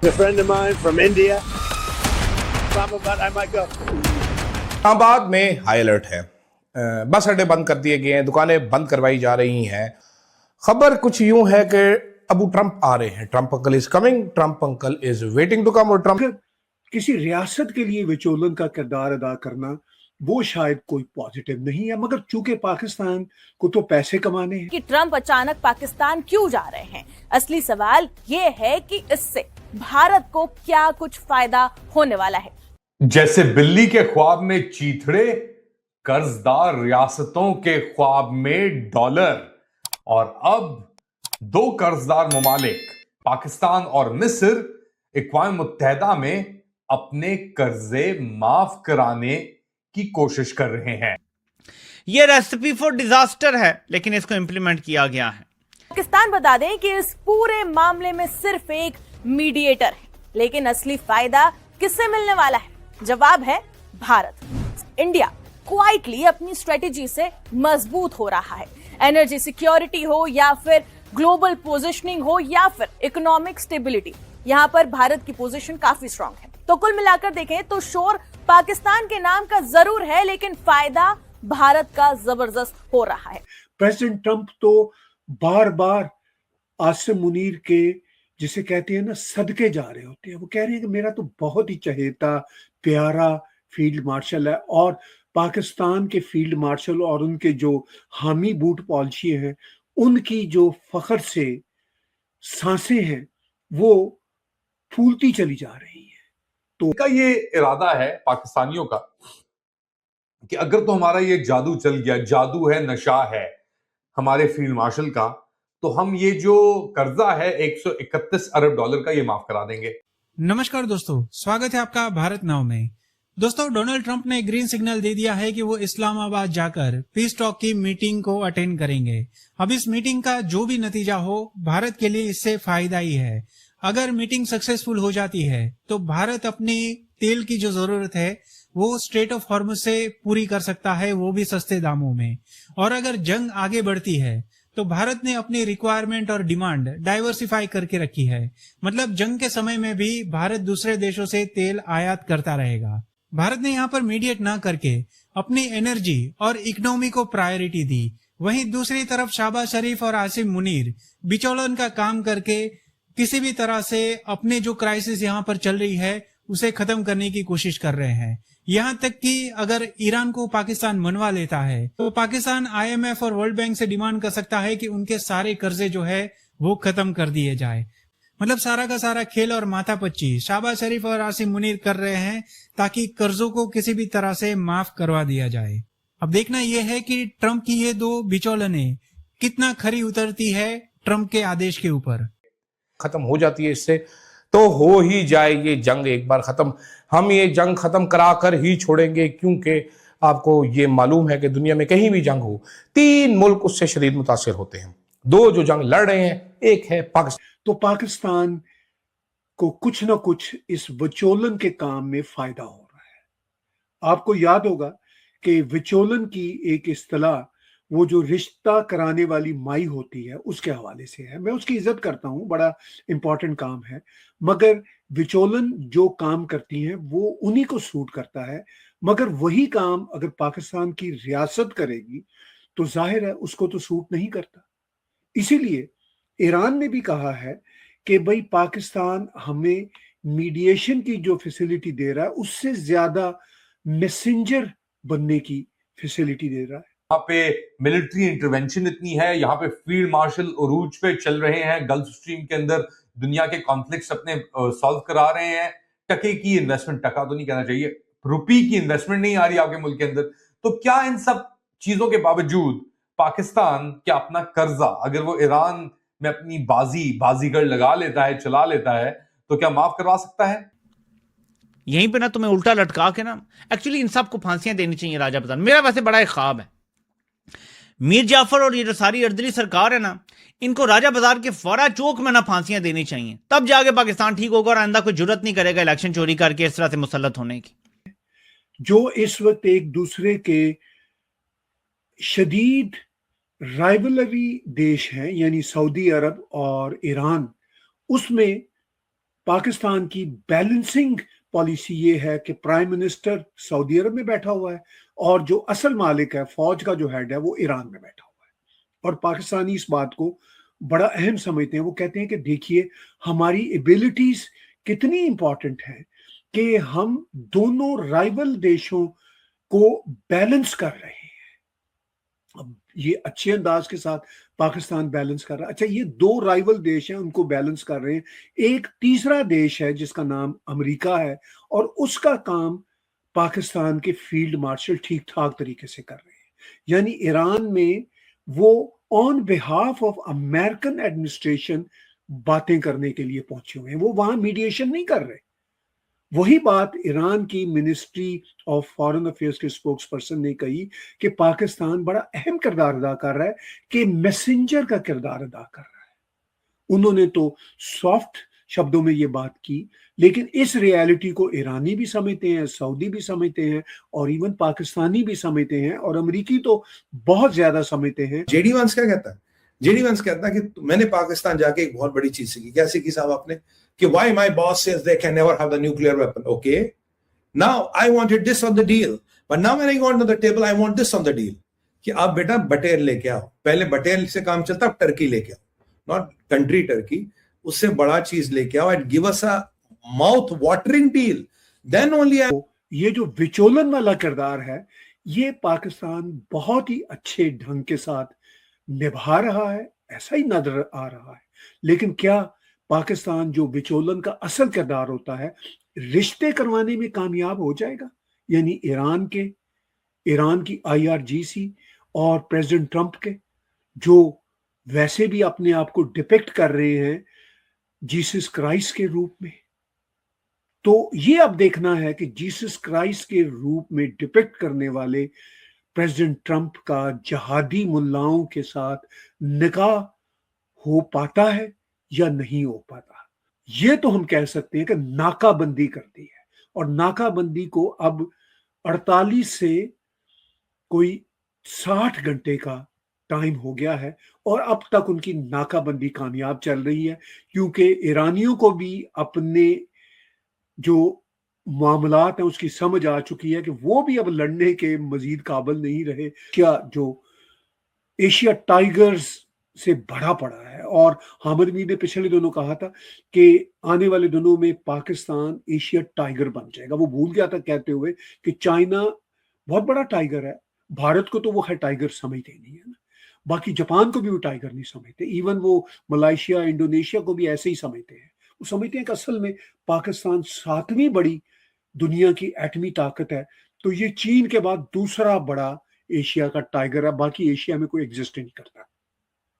A friend of mine from India. Islamabad, I might go. Islamabad में high alert है। बस अड्डे बंद कर दिए गए हैं, दुकानें बंद करवाई जा रही हैं। खबर कुछ यूं है कि अबू ट्रंप आ रहे हैं। Trump uncle is coming, Trump uncle is waiting to come. और ट्रंप किसी रियासत के लिए विचोलन का किरदार अदा करना वो शायद कोई पॉजिटिव नहीं है, मगर चूंकि पाकिस्तान को तो पैसे कमाने हैं। कि ट्रंप अचानक पाकिस्तान क्यों जा रहे हैं, असली सवाल ये है कि इससे भारत को क्या कुछ फायदा होने वाला है। जैसे बिल्ली के ख्वाब में चीथड़े, कर्जदार रियासतों के ख्वाब में डॉलर, और अब दो कर्जदार ममालिक पाकिस्तान और मिस्र अक़वाम मुत्तहिदा में अपने कर्जे माफ कराने की कोशिश कर रहे हैं। यह रेसिपी फॉर डिजास्टर है, लेकिन इसको इंप्लीमेंट किया गया है। पाकिस्तान बता दें कि इस पूरे मामले में सिर्फ एक मीडिएटर है, लेकिन असली फायदा किससे मिलने वाला है? जवाब है भारत। इंडिया क्वाइटली अपनी स्ट्रेटेजी से मजबूत हो रहा है। एनर्जी सिक्योरिटी हो या फिर ग्लोबल पोजिशनिंग हो या फिर इकोनॉमिक स्टेबिलिटी, यहां पर भारत की पोजीशन काफी स्ट्रांग है। तो कुल मिलाकर देखें तो शोर पाकिस्तान के नाम का जरूर है, लेकिन फायदा भारत का जबरदस्त हो रहा है। प्रेसिडेंट ट्रंप तो बार बार आसिम मुनीर के, जिसे कहते हैं ना, सदके जा रहे होते हैं। वो कह रहे हैं कि मेरा तो बहुत ही चहेता प्यारा फील्ड मार्शल है, और पाकिस्तान के फील्ड मार्शल और उनके जो हामी बूट पॉलिसी हैं, उनकी जो फख्र से सांसें हैं वो फूलती चली जा रही है। तो का ये इरादा है पाकिस्तानियों का कि अगर तो हमारा ये जादू चल गया, जादू है, नशा है हमारे फील्ड मार्शल का, तो हम ये जो कर्जा है 131 अरब डॉलर का, ये माफ करा देंगे। नमस्कार दोस्तों, स्वागत है आपका भारत नाव में। दोस्तों, डोनाल्ड ट्रंप ने ग्रीन सिग्नल दे दिया है कि वो इस्लामाबाद जाकर पीस टॉक की मीटिंग को अटेंड करेंगे। अब इस मीटिंग का जो भी नतीजा हो, भारत के लिए इससे फायदा ही है। अगर मीटिंग सक्सेसफुल हो जाती है तो भारत अपनी तेल की जो जरूरत है वो स्ट्रेट ऑफ हॉर्मुज से पूरी कर सकता है, वो भी सस्ते दामों में। और अगर जंग आगे बढ़ती है तो भारत ने अपनी रिक्वायरमेंट और डिमांड डाइवर्सिफाई करके रखी है। मतलब जंग के समय में भी भारत दूसरे देशों से तेल आयात करता रहेगा। भारत ने यहाँ पर मीडिएट ना करके अपनी एनर्जी और इकोनॉमी को प्रायोरिटी दी। वहीं दूसरी तरफ शाहबाज शरीफ और आसिम मुनीर बिचौलन का काम करके किसी भी तरह से अपने जो क्राइसिस यहाँ पर चल रही है उसे खत्म करने की कोशिश कर रहे हैं। यहाँ तक कि अगर ईरान को पाकिस्तान मनवा लेता है तो पाकिस्तान आईएमएफ और वर्ल्ड बैंक से डिमांड कर सकता है कि उनके सारे कर्जे जो है वो खत्म कर दिए जाए। मतलब सारा का सारा खेल और माथापच्ची शाहबाज शरीफ और आसिम मुनीर कर रहे हैं ताकि कर्जों को किसी भी तरह से माफ करवा दिया जाए। अब देखना यह है कि ट्रंप की ये दो बिचौलने कितना खरी उतरती है ट्रंप के आदेश के ऊपर। खत्म हो जाती है इससे तो हो ही जाए ये जंग एक बार खत्म। हम ये जंग खत्म करा कर ही छोड़ेंगे, क्योंकि आपको ये मालूम है कि दुनिया में कहीं भी जंग हो, 3 मुल्क उससे शदीद मुतासिर होते हैं। 2 जो जंग लड़ रहे हैं, एक है पाकिस्तान। तो पाकिस्तान को कुछ ना कुछ इस विचोलन के काम में फायदा हो रहा है। आपको याद होगा कि विचोलन की एक इस्तिलाह वो जो रिश्ता कराने वाली माई होती है उसके हवाले से है। मैं उसकी इज्जत करता हूँ, बड़ा इंपॉर्टेंट काम है, मगर विचोलन जो काम करती हैं वो उन्हीं को सूट करता है। मगर वही काम अगर पाकिस्तान की रियासत करेगी तो जाहिर है उसको तो सूट नहीं करता। इसीलिए ईरान ने भी कहा है कि भाई पाकिस्तान हमें मीडिएशन की जो फैसिलिटी दे रहा है उससे ज्यादा मैसेंजर बनने की फैसिलिटी दे रहा है। यहाँ पे मिलिट्री इंटरवेंशन इतनी है, यहाँ पे फील्ड मार्शल उरूज पे चल रहे हैं, गल्फ स्ट्रीम के अंदर दुनिया के कॉन्फ्लिक्ट्स अपने सॉल्व करा रहे हैं। टके की इन्वेस्टमेंट, टका तो नहीं कहना चाहिए, रुपी की इन्वेस्टमेंट नहीं आ रही आपके मुल्क के अंदर। तो क्या इन सब चीजों के बावजूद पाकिस्तान क्या अपना कर्जा, अगर वो ईरान में अपनी बाजीगर लगा लेता है, चला लेता है, तो क्या माफ करवा सकता है? यहीं पे ना तुम्हें उल्टा लटका के ना एक्चुअली इन सबको फांसियां देनी चाहिए राजा प्रधान। मेरा वैसे बड़ा एक ख्वाब है, मीर जाफर और ये जो सारी अर्दली सरकार है ना, इनको राजा बाजार के फौरा चौक में ना फांसियां देनी चाहिए, तब जाके पाकिस्तान ठीक होगा और आइंदा कोई जुर्रत नहीं करेगा इलेक्शन चोरी करके इस तरह से मुसल्लत होने की। जो इस वक्त एक दूसरे के शदीद राइवलरी देश हैं, यानी सऊदी अरब और ईरान, उसमें पाकिस्तान की बैलेंसिंग पॉलिसी ये है कि प्राइम मिनिस्टर सऊदी अरब में बैठा हुआ है और जो असल मालिक है, फौज का जो हेड है, वो ईरान में बैठा हुआ है। और पाकिस्तानी इस बात को बड़ा अहम समझते हैं। वो कहते हैं कि देखिए हमारी एबिलिटीज कितनी इंपॉर्टेंट है कि हम दोनों राइवल देशों को बैलेंस कर रहे हैं। अब ये अच्छे अंदाज के साथ पाकिस्तान बैलेंस कर रहा है। अच्छा, ये दो राइवल देश हैं, उनको बैलेंस कर रहे हैं। एक तीसरा देश है जिसका नाम अमेरिका है और उसका काम पाकिस्तान के फील्ड मार्शल ठीक ठाक तरीके से कर रहे हैं। यानी ईरान में वो on behalf of American administration बातें करने के लिए पहुंचे हुए हैं, वो वहां मीडिएशन नहीं कर रहे। वही बात ईरान की मिनिस्ट्री ऑफ फॉरेन अफेयर्स के स्पोक्स पर्सन ने कही कि पाकिस्तान बड़ा अहम किरदार अदा कर रहा है, कि मैसेंजर का किरदार अदा कर रहा है। उन्होंने तो सॉफ्ट शब्दों में ये बात की, लेकिन इस रियलिटी को ईरानी भी समझते हैं, सऊदी भी समझते हैं और इवन पाकिस्तानी भी समझते हैं और अमेरिकी तो बहुत ज्यादा समझते हैं। जेडी वांस क्या कहता है? जेडी वांस कहता है कि मैंने पाकिस्तान जाके एक बहुत बड़ी चीज सीखी। क्या सीखी साहब आपने? कि why my boss says they can never have the nuclear weapon. Okay, now I wanted this on the deal, but now when I go on the table, I want this on the deal. कि आप बेटा बटेर लेके आओ, पहले बटेर से काम चलता, अब टर्की लेके आओ, नॉट कंट्री टर्की, उससे बड़ा चीज लेके आओ and give us a mouth watering deal. Then only ये जो विचोलन वाला किरदार है, ये पाकिस्तान बहुत ही अच्छे ढंग के साथ निभा रहा है, ऐसा ही नजर आ रहा है। लेकिन क्या पाकिस्तान जो विचोलन का असल किरदार होता है, रिश्ते करवाने में कामयाब हो जाएगा? यानी ईरान की IRGC और प्रेसिडेंट ट्रंप के, जो वैसे भी अपने आप को डिपिक्ट कर रहे हैं जीसस क्राइस्ट के रूप में, तो ये अब देखना है कि जीसस क्राइस्ट के रूप में डिपिक्ट करने वाले प्रेसिडेंट ट्रंप का जहादी मुल्लाओं के साथ निकाह हो पाता है या नहीं हो पाता। ये तो हम कह सकते हैं कि नाकाबंदी कर दी है, और नाकाबंदी को अब 48 से कोई 60 घंटे का टाइम हो गया है और अब तक उनकी नाकाबंदी कामयाब चल रही है, क्योंकि ईरानियों को भी अपने जो मामलात हैं उसकी समझ आ चुकी है कि वो भी अब लड़ने के मजीद काबिल नहीं रहे। क्या जो एशिया टाइगर्स से बड़ा पड़ा है, और हामिद मीर ने पिछले दिनों कहा था कि आने वाले दिनों में पाकिस्तान एशिया टाइगर बन जाएगा। वो भूल गया था कहते हुए कि चाइना बहुत बड़ा टाइगर है, भारत को तो वो है टाइगर समझते नहीं है ना, बाकी जापान को भी वो टाइगर नहीं समझते, इवन वो मलेशिया इंडोनेशिया को भी ऐसे ही समझते हैं। वो समझते हैं कि असल में पाकिस्तान 7वीं बड़ी दुनिया की एटमी ताकत है, तो ये चीन के बाद दूसरा बड़ा एशिया का टाइगर है, बाकी एशिया में कोई एग्जिस्ट नहीं करता।